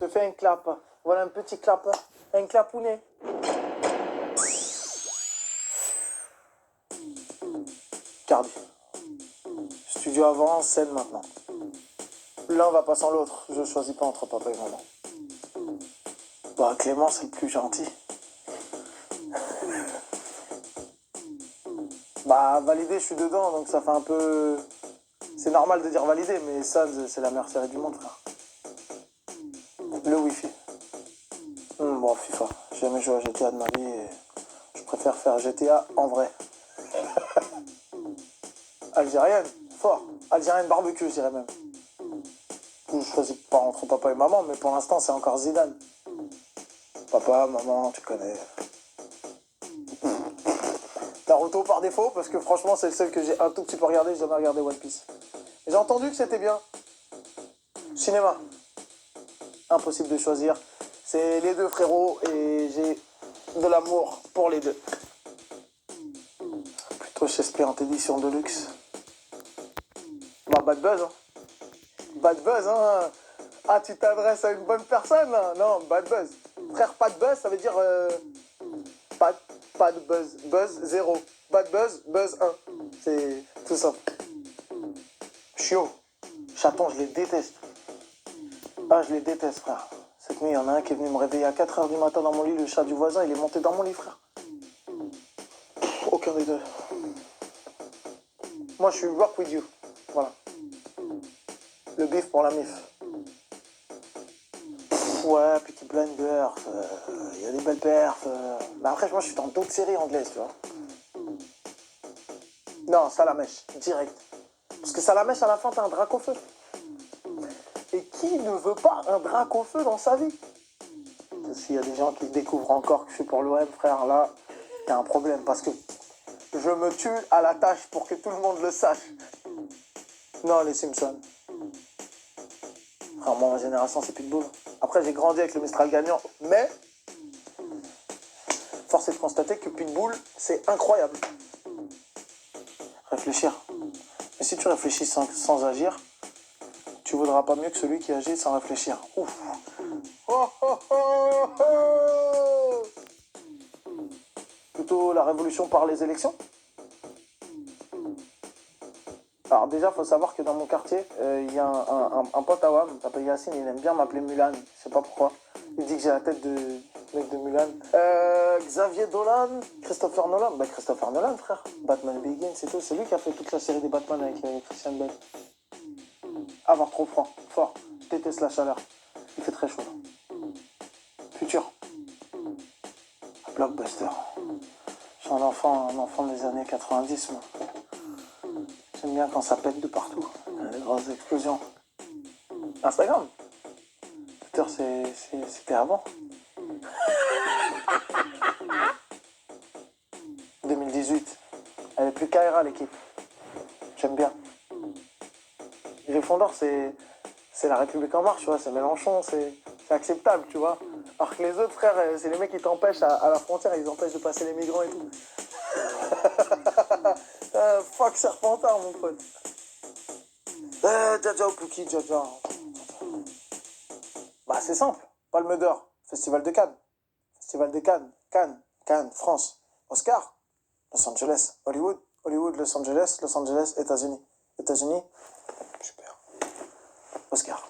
te fais un clap. Voilà un petit clap. Un clapounet. Cardi. Studio avant, scène maintenant. L'un va pas sans l'autre. Je choisis pas entre papa et maman. Bah, Clément, c'est le plus gentil. Bah, validé, je suis dedans, donc ça fait un peu... C'est normal de dire validé, mais ça, c'est la meilleure série du monde, frère. Le Wi-Fi. Bon, FIFA. J'ai jamais joué à GTA de ma vie et je préfère faire GTA en vrai. Algérienne, fort. Algérienne barbecue, je dirais même. Je choisis pas entre papa et maman, mais pour l'instant, c'est encore Zidane. Papa, maman, tu connais. Naruto par défaut, parce que franchement, c'est le seul que j'ai un tout petit peu regardé. J'ai jamais regardé One Piece. J'ai entendu que c'était bien. Cinéma. Impossible de choisir. C'est les deux frérots et j'ai de l'amour pour les deux. Plutôt Shakespeare en édition de luxe. Bah, bad buzz, hein. Bad buzz, hein. Ah, tu t'adresses à une bonne personne, là. Non, bad buzz. Frère, pas de buzz, ça veut dire pas de buzz. Buzz 0. Bad buzz, buzz 1. C'est tout ça. Chiot. Chaton, je les déteste. Ah, je les déteste, frère. Cette nuit, il y en a un qui est venu me réveiller à 4h du matin dans mon lit. Le chat du voisin, il est monté dans mon lit, frère. Aucun des deux. Moi, je suis rock with you. Voilà. Le bif pour la mif. Ouais, Peaky Blinders, il y a des belles perfs. Mais après, moi, je suis dans d'autres séries anglaises, tu vois. Non, Salamèche, direct. Parce que Salamèche, à la fin, t'as un drac au feu. Et qui ne veut pas un drac au feu dans sa vie? S'il y a des gens qui découvrent encore que je suis pour l'OM, frère, là, il y a un problème. Parce que je me tue à la tâche pour que tout le monde le sache. Non, les Simpsons. Frère, moi, ma génération, c'est Pitbull. Après, j'ai grandi avec le Mistral gagnant, mais force est de constater que Pitbull, c'est incroyable. Réfléchir. Mais si tu réfléchis sans agir, tu vaudras pas mieux que celui qui agit sans réfléchir. Ouf. Oh, oh, oh, oh. Plutôt la révolution par les élections. Alors déjà, il faut savoir que dans mon quartier, il y a un pote à Wam, il s'appelle Yacine, il aime bien m'appeler Mulan, je sais pas pourquoi. Il dit que j'ai la tête de mec de Mulan. Xavier Dolan, Christopher Nolan. Bah Christopher Nolan, frère. Batman Begins, c'est tout. C'est lui qui a fait toute la série des Batman avec Christian Bale. Avoir trop froid, fort. Déteste la chaleur. Il fait très chaud. Futur. Blockbuster. Je suis un enfant des années 90, moi. J'aime bien quand ça pète de partout. Les grosses explosions. Instagram. Twitter, c'était avant. 2018. Elle est plus Kaira, l'équipe. J'aime bien. Gryffondor, c'est la République en marche, tu vois. C'est Mélenchon, c'est acceptable, tu vois. Alors que les autres, frères, c'est les mecs qui t'empêchent à la frontière, ils empêchent de passer les migrants et tout. Fuck Serpentard, mon pote. Dja ou Pouki, Dja. Bah, c'est simple. Palme d'Or, Festival de Cannes. Festival de Cannes, Cannes, France. Oscar, Los Angeles, Hollywood, Los Angeles, États-Unis. États-Unis, super. Oscar.